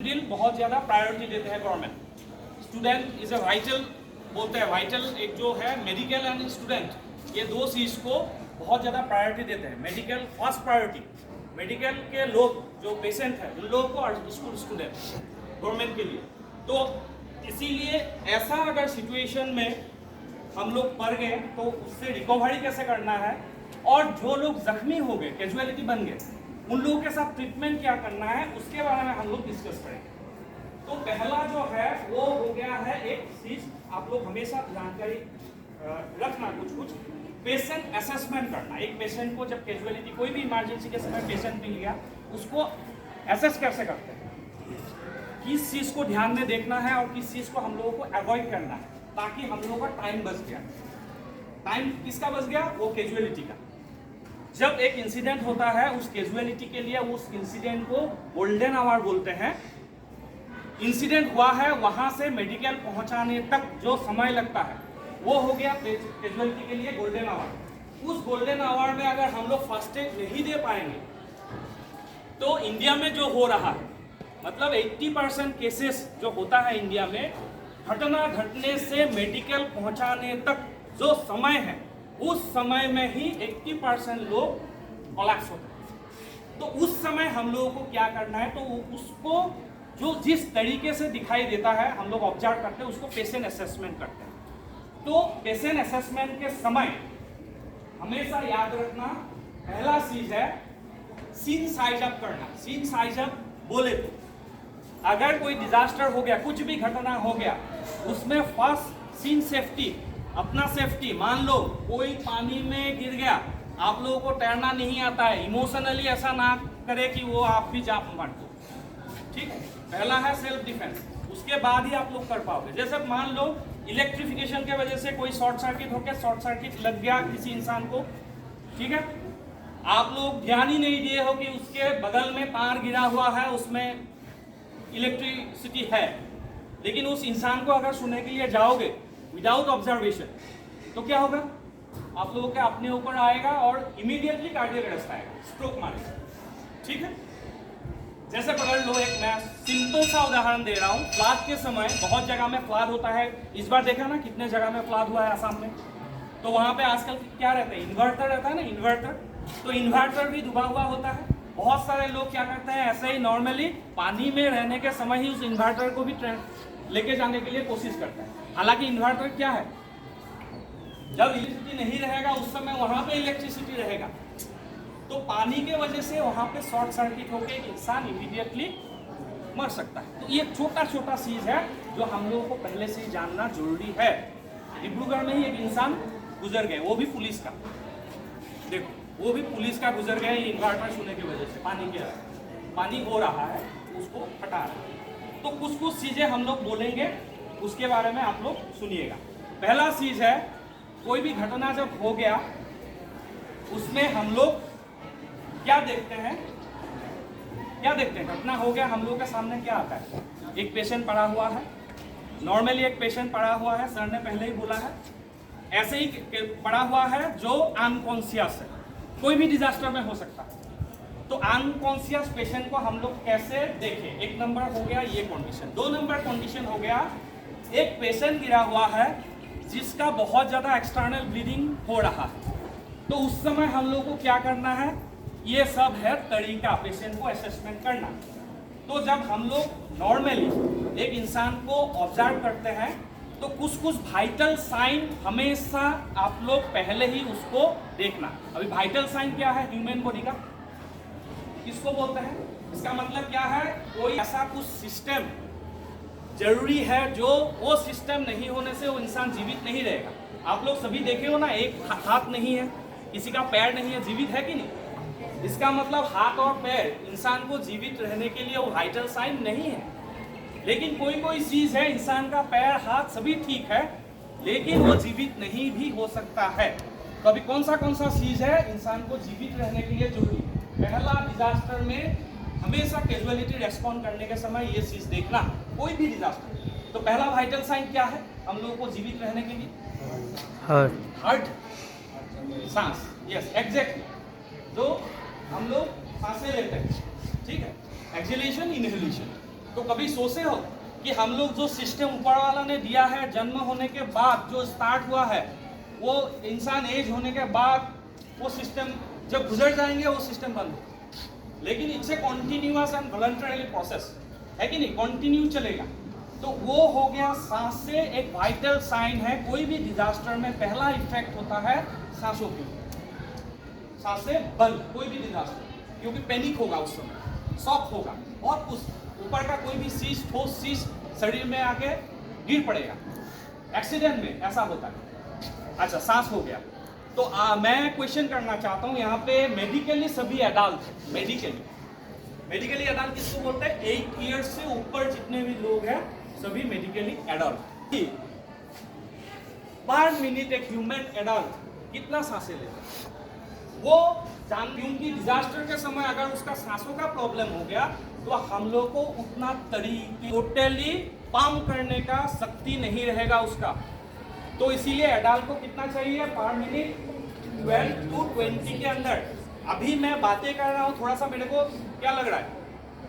Drill बहुत ज़्यादा priority देते हैं government. Student is a vital बोलते हैं, वाइटल एक जो है मेडिकल एंड स्टूडेंट, ये दो चीज़ को बहुत ज़्यादा प्रायोरिटी देते हैं। मेडिकल फर्स्ट प्रायोरिटी, मेडिकल के लोग जो पेशेंट है उन लोगों को, और स्कूल स्टूडेंट गवर्नमेंट के लिए। तो इसीलिए ऐसा अगर सिचुएशन में हम लोग पड़ गए तो उससे रिकवरी कैसे करना है, और जो लोग जख्मी हो गए, कैजुअलिटी बन गए, उन लोगों के साथ ट्रीटमेंट क्या करना है, उसके बारे में हम लोग डिस्कस करेंगे। तो पहला जो है वो हो गया है एक चीज, आप लोग हमेशा जानकारी रखना, कुछ पेशेंट असेसमेंट करना। एक पेशेंट को जब कैजुअलिटी, कोई भी इमरजेंसी के समय पेशेंट मिल गया, उसको असेस कैसे करते हैं, किस चीज को ध्यान में देखना है और किस चीज को हम लोगों को अवॉइड करना है, ताकि हम लोगों का टाइम बच गया। टाइम किसका बच गया? वो कैजुअलिटी का। जब एक इंसिडेंट होता है, उस कैजुअलिटी के लिए उस इंसिडेंट को गोल्डन आवर बोलते हैं। इंसिडेंट हुआ है, वहां से मेडिकल पहुंचाने तक जो समय लगता है वो हो गया कैजुअलिटी के लिए गोल्डन आवर। उस गोल्डन आवर में अगर हम लोग फर्स्ट एड नहीं दे पाएंगे तो इंडिया में जो हो रहा है, मतलब 80% केसेस जो होता है इंडिया में, घटना घटने से मेडिकल पहुंचाने तक जो समय है, उस समय में ही 80% लोग कोलैप्स होते हैं। तो उस समय हम लोगों को क्या करना है, तो उसको जो जिस तरीके से दिखाई देता है हम लोग ऑब्जर्व करते हैं, उसको पेशेंट असेसमेंट करते हैं। तो पेशेंट असेसमेंट के समय हमेशा याद रखना, पहला चीज है सीन साइज अप करना। सीन साइज अप बोले तो अगर कोई डिजास्टर हो गया, कुछ भी घटना हो गया, उसमें फर्स्ट सीन सेफ्टी, अपना सेफ्टी। मान लो कोई पानी में गिर गया, आप लोगों को तैरना नहीं आता है, इमोशनली ऐसा ना करे कि वो आप भी जा मर दो, ठीक है। पहला है सेल्फ डिफेंस, उसके बाद ही आप लोग कर पाओगे। जैसे मान लो इलेक्ट्रिफिकेशन के वजह से कोई शॉर्ट सर्किट हो गया, शॉर्ट सर्किट लग गया किसी इंसान को, ठीक है, आप लोग ध्यान ही नहीं दिए हो कि उसके बगल में तार गिरा हुआ है, उसमें इलेक्ट्रिसिटी है, लेकिन उस इंसान को अगर सुनने के लिए जाओगे विदाउट ऑब्जर्वेशन, तो क्या होगा? आप लोगों के अपने ऊपर आएगा और इमीडिएटली कार्डियक अरेस्ट आएगा, स्ट्रोक मारेगा, ठीक है। जैसे पकड़ लो, एक मैं सिंपल सा उदाहरण दे रहा हूँ। फ्लड के समय बहुत जगह में फ्लड होता है, इस बार देखा ना कितने जगह में फ्लड हुआ है आसाम में। तो वहाँ पे आजकल क्या रहता है, इन्वर्टर रहता है ना, इन्वर्टर। तो इन्वर्टर भी डूबा हुआ होता है। बहुत सारे लोग क्या करते हैं, ऐसे ही नॉर्मली पानी में रहने के समय ही उस इन्वर्टर को भी लेके जाने के लिए कोशिश करते हैं। हालांकि इन्वर्टर क्या है, जब इलेक्ट्रिसिटी नहीं रहेगा उस समय वहां पे इलेक्ट्रिसिटी रहेगा, तो पानी के वजह से वहां पे शॉर्ट सर्किट होकर एक इंसान इमीडिएटली मर सकता है। तो ये छोटा छोटा चीज है जो हम लोगों को पहले से ही जानना जरूरी है। डिब्रूगढ़ में ही एक इंसान गुजर गए, वो भी पुलिस का, देखो वो भी पुलिस का गुजर गया इन्वर्टर छूने की वजह से। पानी हो रहा है, उसको हटा रहा है। तो कुछ चीजें हम लोग बोलेंगे, उसके बारे में आप लोग सुनिएगा। पहला चीज है, कोई भी घटना जब हो गया उसमें हम लोग क्या देखते हैं, घटना हो गया, हम लोग के सामने क्या आता है? एक पेशेंट पड़ा हुआ है, नॉर्मली एक पेशेंट पड़ा हुआ है, सर ने पहले ही बोला है, ऐसे ही पड़ा हुआ है जो अनकॉन्शियस है, कोई भी डिजास्टर में हो सकता है। तो अनकॉन्शियस पेशेंट को हम लोग कैसे देखें? एक नंबर हो गया ये कंडीशन। 2 नंबर कंडीशन हो गया, एक पेशेंट गिरा हुआ है जिसका बहुत ज्यादा एक्सटर्नल ब्लीडिंग हो रहा है, तो उस समय हम लोग को क्या करना है? ये सब है तरीका पेशेंट को असेसमेंट करना। तो जब हम लोग नॉर्मली एक इंसान को ऑब्जर्व करते हैं, तो कुछ वाइटल साइन हमेशा आप लोग पहले ही उसको देखना। अभी वाइटल साइन क्या है ह्यूमन बॉडी का, किसको बोलते हैं? इसका मतलब क्या है, कोई ऐसा कुछ सिस्टम जरूरी है जो वो सिस्टम नहीं होने से वो इंसान जीवित नहीं रहेगा। आप लोग सभी देखे हो ना, एक हाथ नहीं है, किसी का पैर नहीं है, जीवित है कि नहीं? इसका मतलब हाथ और पैर इंसान को जीवित रहने के लिए वो वाइटल साइन नहीं है। लेकिन कोई चीज है, इंसान का पैर हाथ सभी ठीक है, लेकिन वो जीवित नहीं भी हो सकता है। तो अभी कौन सा चीज है इंसान को जीवित रहने के लिए जरूरी है? पहला, डिजास्टर में हमेशा कैजुअलिटी रेस्पॉन्ड करने के समय ये चीज देखना, कोई भी डिजास्टर। तो पहला वाइटल साइन क्या है हम लोगों को जीवित रहने के लिए? हार्ट, सांस। यस, एग्जैक्टली, जो हम लोग सांसें लेते हैं, ठीक है, एक्सहेलेशन, इनहेलेशन। तो कभी सोचे हो कि हम लोग जो सिस्टम ऊपर वाला ने दिया है, जन्म होने के बाद जो स्टार्ट हुआ है, वो इंसान एज होने के बाद वो सिस्टम जब गुजर जाएंगे वो सिस्टम बंद होगा। लेकिन it's a continuous and voluntary process है कि नहीं, कंटिन्यू चलेगा। तो वो हो गया सांस से एक वाइटल साइन है। कोई भी डिजास्टर में पहला इफेक्ट होता है सांसों के, सांस से बंद कोई भी डिजास्टर, क्योंकि पैनिक होगा उस समय, शॉक होगा, बहुत कुछ ऊपर का कोई भी चीज, ठोस चीज शरीर में आके गिर पड़ेगा, एक्सीडेंट में ऐसा होता है। अच्छा, सांस हो गया। तो मैं क्वेश्चन करना चाहता हूँ यहाँ पे, मेडिकली सभी एडल्ट, मेडिकली एडल्ट किसको बोलते हैं? 8 ईयर्स से ऊपर जितने भी लोग हैं सभी मेडिकली एडल्ट। पर मिनट एक ह्यूमन एडल्ट कितना सांसें लेता है वो जान, क्योंकि डिजास्टर के समय अगर उसका सांसों का प्रॉब्लम हो गया तो हम लोग को उतना तरीके टोटली पंप करने का शक्ति नहीं रहेगा उसका। तो इसीलिए एडल्ट को कितना चाहिए पर मिनट? 12 to 20 के अंदर। अभी मैं बातें कर रहा हूँ, थोड़ा सा मेरे को क्या लग रहा है,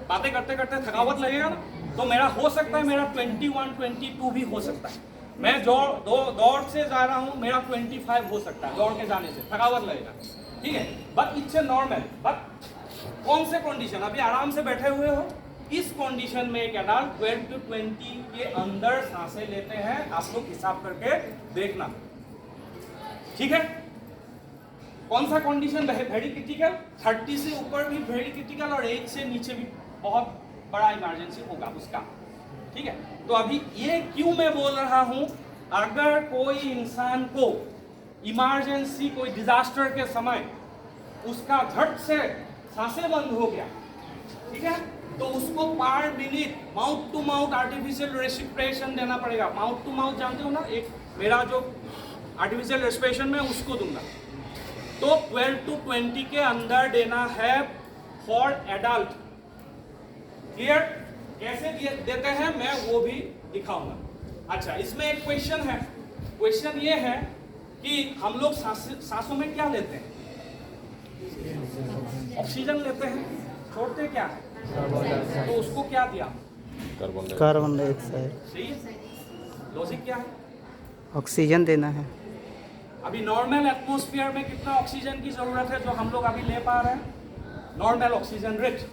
बातें करते करते थकावट लगेगा ना, तो मेरा हो सकता है मेरा 21, 22 भी हो सकता है। मैं दौड़ से जा रहा हूँ, मेरा 25 हो सकता है दौड़ के जाने से, थकावट लगेगा, ठीक है। But it's a normal. But कौन से कंडीशन, अभी आराम से बैठे हुए हो, इस कंडीशन में एक एडल्ट 12 to 20 के अंदर सांसें लेते हैं। आप लोग हिसाब करके देखना, ठीक है। कौन सा कंडीशन वेरी क्रिटिकल? 30 से ऊपर भी वेरी क्रिटिकल, और 8 से नीचे भी बहुत बड़ा इमरजेंसी होगा उसका, ठीक है। तो अभी ये क्यों मैं बोल रहा हूं, अगर कोई इंसान को इमरजेंसी, कोई डिजास्टर के समय उसका झट से सांसें बंद हो गया, ठीक है, तो उसको पर minute mouth to mouth artificial respiration देना पड़ेगा। माउथ टू माउथ जानते हो ना, एक मेरा जो आर्टिफिशियल रेस्पिरेशन में उसको दूंगा, तो 12 to 20 के अंदर देना है फॉर एडल्ट। क्लियर? कैसे देते हैं मैं वो भी दिखाऊंगा। अच्छा, इसमें एक क्वेश्चन है, क्वेश्चन ये है कि हम लोग सांसों में क्या लेते हैं? ऑक्सीजन लेते हैं, छोड़ते क्या है? तो उसको क्या दिया? Carbon dioxide. सही है, लॉजिक क्या है? ऑक्सीजन देना है। अभी नॉर्मल एटमॉस्फेयर में कितना ऑक्सीजन की जरूरत है जो हम लोग अभी ले पा रहे हैं? नॉर्मल ऑक्सीजन रेट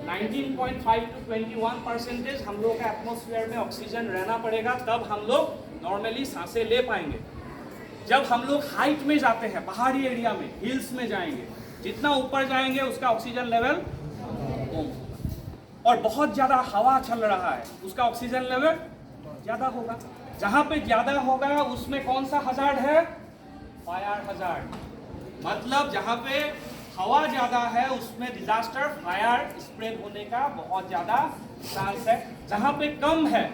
19.5 to 21% हम लोग का एटमॉस्फेयर में ऑक्सीजन रहना पड़ेगा, तब हम लोग नॉर्मली सांसें ले पाएंगे। जब हम लोग हाइट में जाते हैं, पहाड़ी एरिया में, हिल्स में जाएंगे, जितना ऊपर जाएंगे उसका ऑक्सीजन लेवल कम, और बहुत ज़्यादा हवा चल रहा है उसका ऑक्सीजन लेवल ज़्यादा होगा। जहाँ पे ज़्यादा होगा उसमें कौन सा हजार्ड है? Fire hazard. मतलब जहाँ पे हवा ज़्यादा है उसमें डिजास्टर, फायर स्प्रेड होने का बहुत ज़्यादा चांस है। जहाँ पे कम है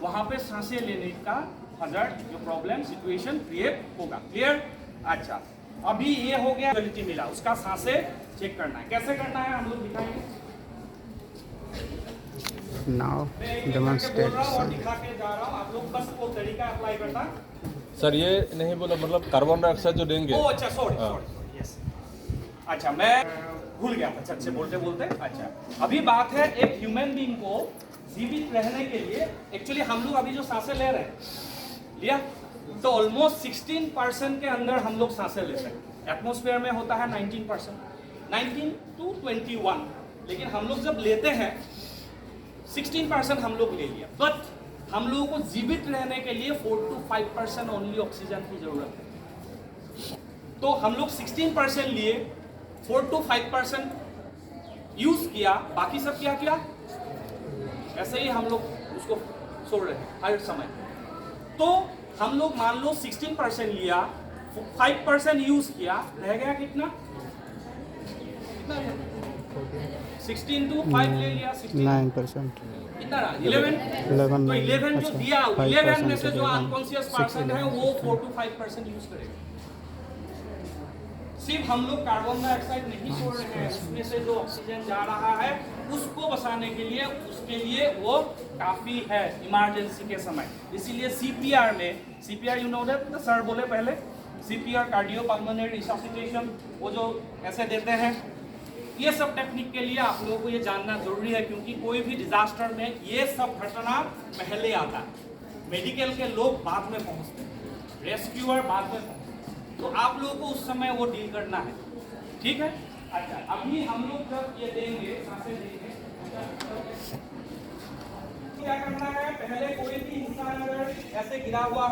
वहाँ पे सांसें लेने का हजार्ड, जो प्रॉब्लम सिचुएशन क्रिएट होगा। क्लियर? अच्छा, अभी ये हो गया, क्वालिटी मिला, उसका सांसें चेक करना है। कैसे करना है हम लोग दिखाएंगे। नाउ डेमोंस्ट्रेट और दिखा के जा रहा हूं, आप लोग बस वो तरीका अप्लाई करना। सर ये नहीं बोला, मतलब कार्बन डाइऑक्साइड जो देंगे। ओ अच्छा, सॉरी, यस। अच्छा, मैं भूल गया था अच्छे बोलते बोलते। अच्छा, अभी बात है एक ह्यूमन बीइंग को जीवित रहने के लिए, एक्चुअली हम लोग अभी जो सांसें ले रहे हैं, लिया तो ऑलमोस्ट 16% के अंदर हम लोग सांसें लेते हैं। एटमॉस्फेयर में होता है 19%, 19 to 21, लेकिन हम लोग जब लेते हैं 16% हम लोग ले लिया। बट हम लोगों को जीवित रहने के लिए 4 to 5% ओनली ऑक्सीजन की जरूरत है। तो हम लोग 16% लिए, 4 to 5% यूज किया, बाकी सब क्या किया? ऐसे ही हम लोग उसको छोड़ रहे हैं हर समय। तो हम लोग मान लो 16% लिया, 5% यूज किया, रह गया कितना? 16 to 5 ले लिया, 9%। कितना रहा? 11। तो 11 जो दिया, 11 में से जो अनकॉन्शियस पर्सन है वो 4 to 5% यूज करेगा। सिर्फ हम लोग कार्बन डाइऑक्साइड नहीं छोड़ रहे हैं, उसमें से जो ऑक्सीजन जा रहा है उसको बचाने के लिए, उसके लिए वो काफी है इमरजेंसी के समय। इसीलिए सीपीआर में, CPR you know that, sir बोले पहले, सीपीआर कार्डियो पल्मोनरी रिससिटेशन, वो जो ऐसे देते हैं, ये सब टेक्निक के लिए आप लोगों को ये जानना जरूरी है, क्योंकि कोई भी डिजास्टर में ये सब घटना पहले आता है। मेडिकल के लोग बाद में पहुंचते हैं, रेस्क्यूअर बाद में पहुंचते हैं, तो आप लोगों को उस समय वो डील करना है, ठीक है। अच्छा, अभी हम लोग जब ये देंगे, सांसें देंगे, क्या करना है, पहले कोई भी इंसान अगर ऐसे गिरा हुआ है